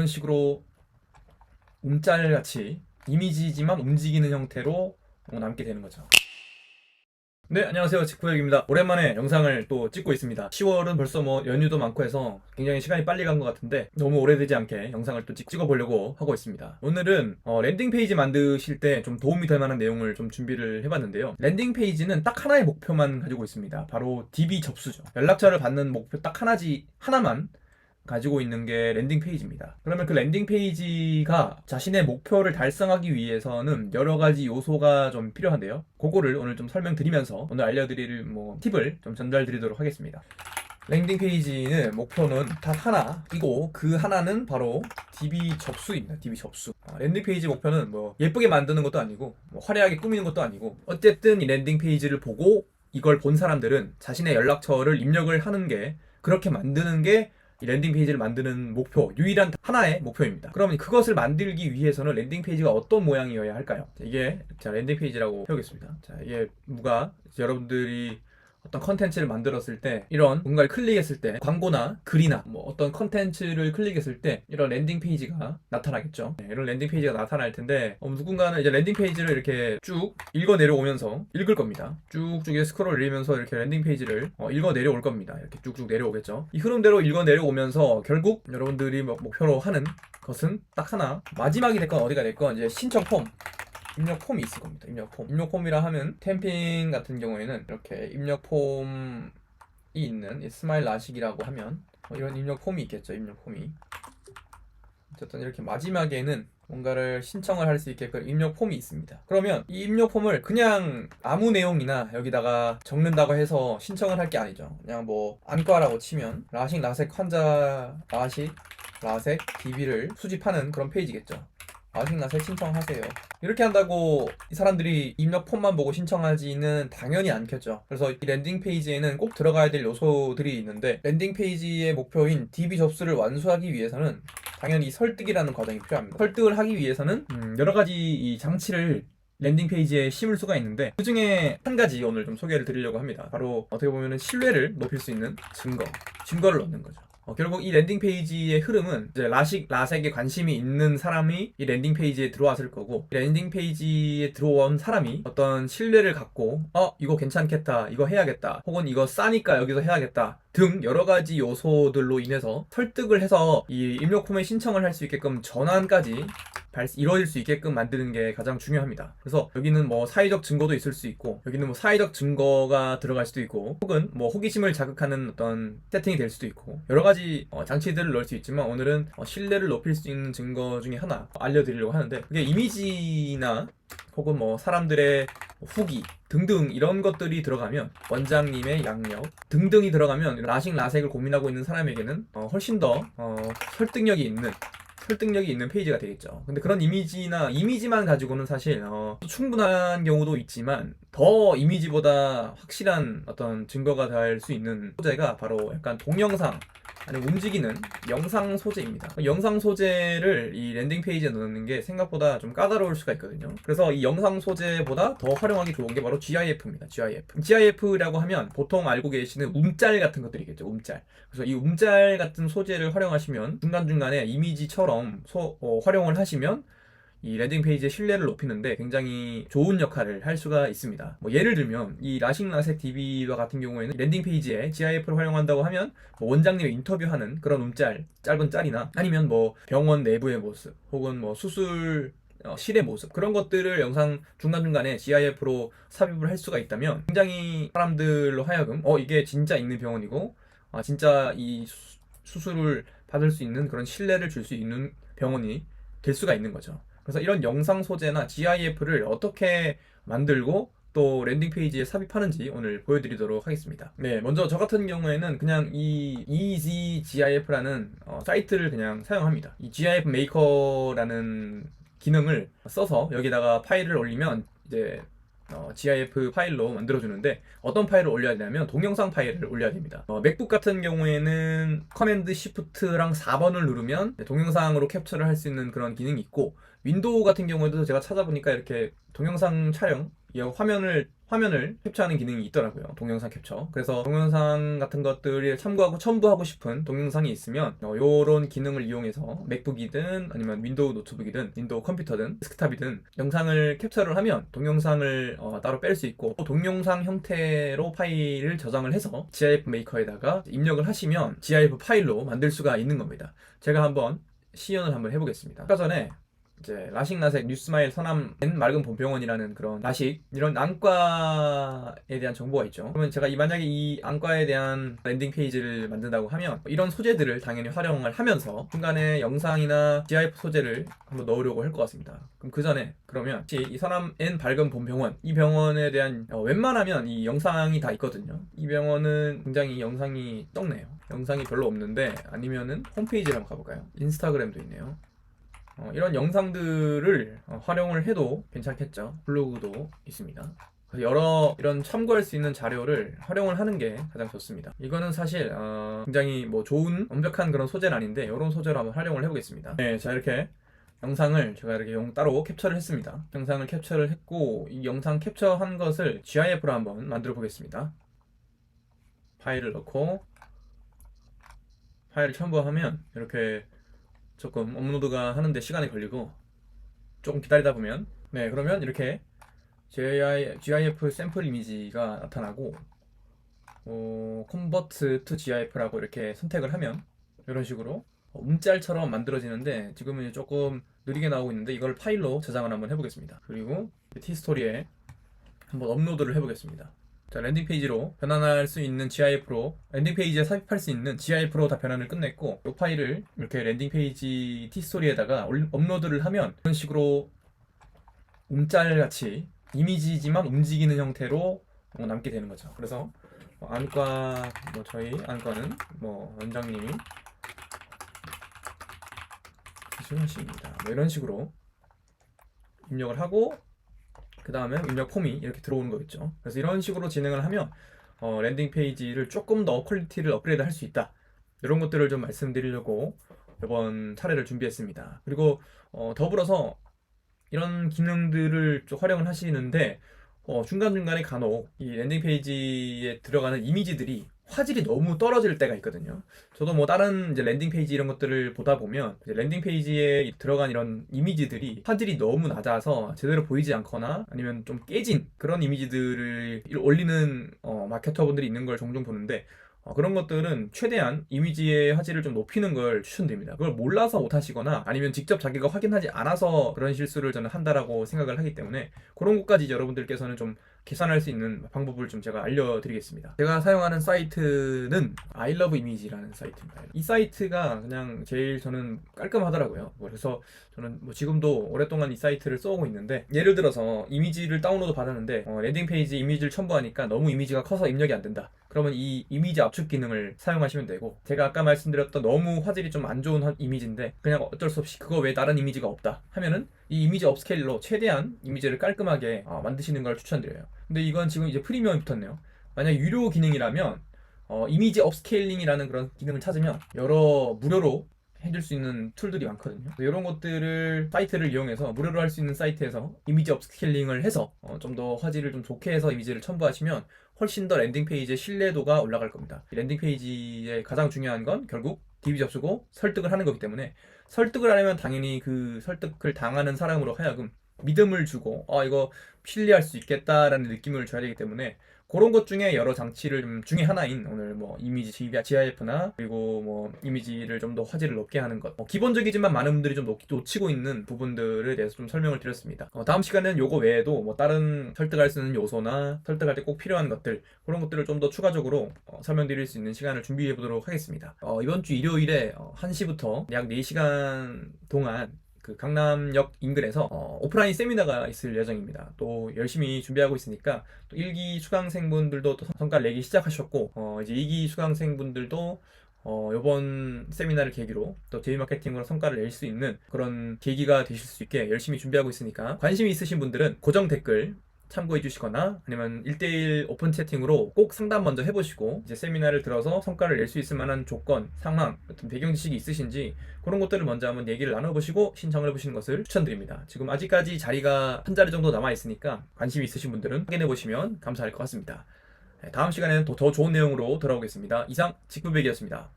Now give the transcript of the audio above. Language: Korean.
이런 식으로 움짤같이 이미지지만 움직이는 형태로 남게 되는 거죠. 네, 안녕하세요. 직구역입니다. 오랜만에 영상을 또 찍고 있습니다. 10월은 벌써 뭐 연휴도 많고 해서 굉장히 시간이 빨리 간 것 같은데 너무 오래되지 않게 영상을 또 찍어보려고 하고 있습니다. 오늘은 랜딩 페이지 만드실 때 좀 도움이 될 만한 내용을 좀 준비를 해봤는데요. 랜딩 페이지는 딱 하나의 목표만 가지고 있습니다. 바로 DB 접수죠. 연락처를 받는 목표 딱 하나만 가지고 있는 게 랜딩 페이지입니다. 그러면 그 랜딩 페이지가 자신의 목표를 달성하기 위해서는 여러 가지 요소가 좀 필요한데요. 그거를 오늘 좀 설명드리면서 오늘 알려드릴 팁을 좀 전달드리도록 하겠습니다. 랜딩 페이지는 목표는 딱 하나이고 그 하나는 바로 DB 접수입니다. DB 접수. 랜딩 페이지 목표는 예쁘게 만드는 것도 아니고 화려하게 꾸미는 것도 아니고 어쨌든 이 랜딩 페이지를 보고 이걸 본 사람들은 자신의 연락처를 입력을 하는 게 그렇게 만드는 게 이 랜딩 페이지를 만드는 목표, 유일한 하나의 목표입니다. 그러면 그것을 만들기 위해서는 랜딩 페이지가 어떤 모양이어야 할까요? 이게 랜딩 페이지라고 해보겠습니다. 이게 여러분들이 어떤 컨텐츠를 만들었을 때 이런 뭔가를 클릭했을 때 광고나 글이나 어떤 컨텐츠를 클릭했을 때 이런 랜딩 페이지가 나타나겠죠. 이런 랜딩 페이지가 나타날 텐데 누군가는 이제 랜딩 페이지를 이렇게 쭉 읽어 내려오면서 읽을 겁니다. 쭉쭉 스크롤 내리면서 이렇게 랜딩 페이지를 읽어 내려올 겁니다. 이렇게 쭉쭉 내려오겠죠. 이 흐름대로 읽어 내려오면서 결국 여러분들이 목표로 하는 것은 딱 하나, 마지막이 됐건 어디가 됐건 이제 신청 폼, 입력 폼이 있을 겁니다. 입력 폼이라 하면 캠핑 같은 경우에는 이렇게 입력 폼이 있는 스마일 라식이라고 하면 이런 입력 폼이 있겠죠. 입력 폼이 어쨌든 이렇게 마지막에는 뭔가를 신청을 할 수 있게끔 입력 폼이 있습니다. 그러면 이 입력 폼을 그냥 아무 내용이나 여기다가 적는다고 해서 신청을 할 게 아니죠. 그냥 안과라고 치면 라식 라섹 환자 라섹 DB를 수집하는 그런 페이지겠죠. 라식 신청하세요. 이렇게 한다고 이 사람들이 입력 폼만 보고 신청하지는 당연히 않겠죠. 그래서 이 랜딩 페이지에는 꼭 들어가야 될 요소들이 있는데 랜딩 페이지의 목표인 DB 접수를 완수하기 위해서는 당연히 설득이라는 과정이 필요합니다. 설득을 하기 위해서는 여러 가지 이 장치를 랜딩 페이지에 심을 수가 있는데 그 중에 한 가지 오늘 좀 소개를 드리려고 합니다. 바로 어떻게 보면 신뢰를 높일 수 있는 증거를 넣는 거죠. 결국 이 랜딩 페이지의 흐름은 이제 라섹에 관심이 있는 사람이 이 랜딩 페이지에 들어왔을 거고, 랜딩 페이지에 들어온 사람이 어떤 신뢰를 갖고 이거 괜찮겠다, 이거 해야겠다, 혹은 이거 싸니까 여기서 해야겠다 등 여러 가지 요소들로 인해서 설득을 해서 이 입력 폼에 신청을 할 수 있게끔 전환까지 이루어질 수 있게끔 만드는 게 가장 중요합니다. 그래서 여기는 사회적 증거도 있을 수 있고, 여기는 사회적 증거가 들어갈 수도 있고, 혹은 호기심을 자극하는 어떤 세팅이 될 수도 있고, 여러 가지 장치들을 넣을 수 있지만 오늘은 신뢰를 높일 수 있는 증거 중에 하나 알려드리려고 하는데, 그게 이미지나 혹은 사람들의 후기 등등 이런 것들이 들어가면, 원장님의 양력 등등이 들어가면 라식 라섹을 고민하고 있는 사람에게는 훨씬 더 설득력이 있는 페이지가 되겠죠. 근데 그런 이미지만 가지고는 사실 충분한 경우도 있지만 더 이미지보다 확실한 어떤 증거가 될 수 있는 소재가 바로 약간 동영상 아니면 움직이는 영상 소재입니다. 영상 소재를 이 랜딩 페이지에 넣는 게 생각보다 좀 까다로울 수가 있거든요. 그래서 이 영상 소재보다 더 활용하기 좋은 게 바로 GIF입니다. GIF라고 하면 보통 알고 계시는 움짤 같은 것들이겠죠. 움짤. 그래서 이 움짤 같은 소재를 활용하시면 중간중간에 이미지처럼 활용을 하시면 이 랜딩 페이지의 신뢰를 높이는데 굉장히 좋은 역할을 할 수가 있습니다. 예를 들면 이 라식 라섹 DB와 같은 경우에는 랜딩 페이지에 GIF를 활용한다고 하면 원장님의 인터뷰하는 그런 짧은 짤이나 아니면 병원 내부의 모습 혹은 수술 실의 모습, 그런 것들을 영상 중간중간에 GIF로 삽입을 할 수가 있다면 굉장히 사람들로 하여금 이게 진짜 있는 병원이고 진짜 이 수술을 받을 수 있는 그런 신뢰를 줄 수 있는 병원이 될 수가 있는 거죠. 그래서 이런 영상 소재나 GIF를 어떻게 만들고 또 랜딩 페이지에 삽입하는지 오늘 보여드리도록 하겠습니다. 네, 먼저 저 같은 경우에는 그냥 이 EasyGIF라는 사이트를 그냥 사용합니다. 이 GIF 메이커라는 기능을 써서 여기다가 파일을 올리면 이제 GIF 파일로 만들어주는데, 어떤 파일을 올려야 되냐면 동영상 파일을 올려야 됩니다. 맥북 같은 경우에는 커맨드 시프트랑 4번을 누르면 동영상으로 캡처를 할 수 있는 그런 기능이 있고, 윈도우 같은 경우에도 제가 찾아보니까 이렇게 동영상 촬영 이 화면을 캡처하는 기능이 있더라고요. 동영상 캡처. 그래서 동영상 같은 것들을 참고하고 첨부하고 싶은 동영상이 있으면 요런 기능을 이용해서 맥북이든 아니면 윈도우 노트북이든 윈도우 컴퓨터든 데스크탑이든 영상을 캡처를 하면 동영상을 따로 뺄 수 있고, 동영상 형태로 파일을 저장을 해서 GIF 메이커에다가 입력을 하시면 GIF 파일로 만들 수가 있는 겁니다. 제가 한번 시연을 한번 해보겠습니다. 아까 전에 이제 라식라색 뉴스마일 서남 N 맑은 봄병원이라는 그런 라식 이런 안과에 대한 정보가 있죠. 그러면 제가 만약에 이 안과에 대한 랜딩 페이지를 만든다고 하면 이런 소재들을 당연히 활용을 하면서 중간에 영상이나 GIF 소재를 한번 넣으려고 할 것 같습니다. 그럼 그 전에 그러면 이 서남 N 밝은 봄병원, 이 병원에 대한 웬만하면 이 영상이 다 있거든요. 이 병원은 굉장히 영상이 적네요. 영상이 별로 없는데, 아니면은 홈페이지를 한번 가볼까요? 인스타그램도 있네요. 이런 영상들을 활용을 해도 괜찮겠죠. 블로그도 있습니다. 여러 이런 참고할 수 있는 자료를 활용을 하는 게 가장 좋습니다. 이거는 사실 굉장히 뭐 좋은 완벽한 그런 소재는 아닌데 이런 소재로 한번 활용을 해보겠습니다. 네, 자 이렇게 영상을 제가 이렇게 따로 캡처를 했습니다. 영상을 캡처를 했고, 이 영상 캡처한 것을 GIF로 한번 만들어 보겠습니다. 파일을 넣고 파일을 첨부하면 이렇게 조금 업로드가 하는데 시간이 걸리고 조금 기다리다 보면, 네, 그러면 이렇게 GIF 샘플 이미지가 나타나고 Convert to GIF라고 이렇게 선택을 하면 이런 식으로 움짤처럼 만들어지는데, 지금은 조금 느리게 나오고 있는데 이걸 파일로 저장을 한번 해보겠습니다. 그리고 티스토리에 한번 업로드를 해보겠습니다. 자, 랜딩 페이지로 변환할 수 있는 GIF로, 랜딩 페이지에 삽입할 수 있는 GIF로 다 변환을 끝냈고, 이 파일을 이렇게 랜딩 페이지 티스토리에다가 업로드를 하면 이런 식으로 움짤같이 이미지지만 움직이는 형태로 남게 되는 거죠. 그래서 안과, 저희 안과는 원장님이 최준현 씨입니다. 이런 식으로 입력을 하고, 그 다음에 입력 폼이 이렇게 들어오는 거겠죠. 그래서 이런 식으로 진행을 하면 랜딩 페이지를 조금 더 퀄리티를 업그레이드 할 수 있다. 이런 것들을 좀 말씀드리려고 이번 차례를 준비했습니다. 그리고 더불어서 이런 기능들을 좀 활용을 하시는데 중간중간에 간혹 이 랜딩 페이지에 들어가는 이미지들이 화질이 너무 떨어질 때가 있거든요. 저도 다른 이제 랜딩 페이지 이런 것들을 보다 보면 이제 랜딩 페이지에 들어간 이런 이미지들이 화질이 너무 낮아서 제대로 보이지 않거나 아니면 좀 깨진 그런 이미지들을 올리는 마케터분들이 있는 걸 종종 보는데, 그런 것들은 최대한 이미지의 화질을 좀 높이는 걸 추천드립니다. 그걸 몰라서 못하시거나 아니면 직접 자기가 확인하지 않아서 그런 실수를 저는 한다라고 생각을 하기 때문에, 그런 것까지 여러분들께서는 좀 계산할 수 있는 방법을 좀 제가 알려드리겠습니다. 제가 사용하는 사이트는 I Love Image라는 사이트입니다. 이 사이트가 그냥 제일 저는 깔끔하더라고요. 그래서 저는 지금도 오랫동안 이 사이트를 써오고 있는데, 예를 들어서 이미지를 다운로드 받았는데 랜딩 페이지 이미지를 첨부하니까 너무 이미지가 커서 입력이 안 된다. 그러면 이 이미지 압축 기능을 사용하시면 되고, 제가 아까 말씀드렸던 너무 화질이 좀 안 좋은 이미지인데 그냥 어쩔 수 없이 그거 외에 다른 이미지가 없다 하면은 이 이미지 업스케일로 최대한 이미지를 깔끔하게 만드시는 걸 추천드려요. 근데 이건 지금 이제 프리미엄이 붙었네요. 만약 유료 기능이라면 이미지 업스케일링이라는 그런 기능을 찾으면 여러 무료로 해줄 수 있는 툴들이 많거든요. 이런 것들을 사이트를 이용해서 무료로 할 수 있는 사이트에서 이미지 업스케일링을 해서 좀 더 화질을 좀 좋게 해서 이미지를 첨부하시면 훨씬 더 랜딩 페이지의 신뢰도가 올라갈 겁니다. 랜딩 페이지의 가장 중요한 건 결국 DB 접수고 설득을 하는 거기 때문에, 설득을 하려면 당연히 그 설득을 당하는 사람으로 하여금 믿음을 주고 이거 신뢰할 수 있겠다라는 느낌을 줘야 되기 때문에, 그런 것 중에 여러 장치를 중에 하나인 오늘 이미지 GIF나 그리고 이미지를 좀 더 화질을 높게 하는 것, 기본적이지만 많은 분들이 좀 놓치고 있는 부분들에 대해서 좀 설명을 드렸습니다. 다음 시간에는 요거 외에도 다른 설득할 수 있는 요소나 설득할 때 꼭 필요한 것들, 그런 것들을 좀 더 추가적으로 설명드릴 수 있는 시간을 준비해 보도록 하겠습니다. 이번 주 일요일에 1시부터 약 4시간 동안 그 강남역 인근에서 오프라인 세미나가 있을 예정입니다. 또 열심히 준비하고 있으니까, 또 1기 수강생분들도 또 성과를 내기 시작하셨고, 이제 2기 수강생분들도 이번 세미나를 계기로 또 데이 마케팅으로 성과를 낼 수 있는 그런 계기가 되실 수 있게 열심히 준비하고 있으니까, 관심이 있으신 분들은 고정 댓글 참고해 주시거나 아니면 1대1 오픈 채팅으로 꼭 상담 먼저 해보시고 이제 세미나를 들어서 성과를 낼 수 있을 만한 조건, 상황, 어떤 배경 지식이 있으신지 그런 것들을 먼저 한번 얘기를 나눠보시고 신청을 해보시는 것을 추천드립니다. 지금 아직까지 자리가 한 자리 정도 남아 있으니까 관심 있으신 분들은 확인해 보시면 감사할 것 같습니다. 다음 시간에는 또 더 좋은 내용으로 돌아오겠습니다. 이상 직구백이었습니다.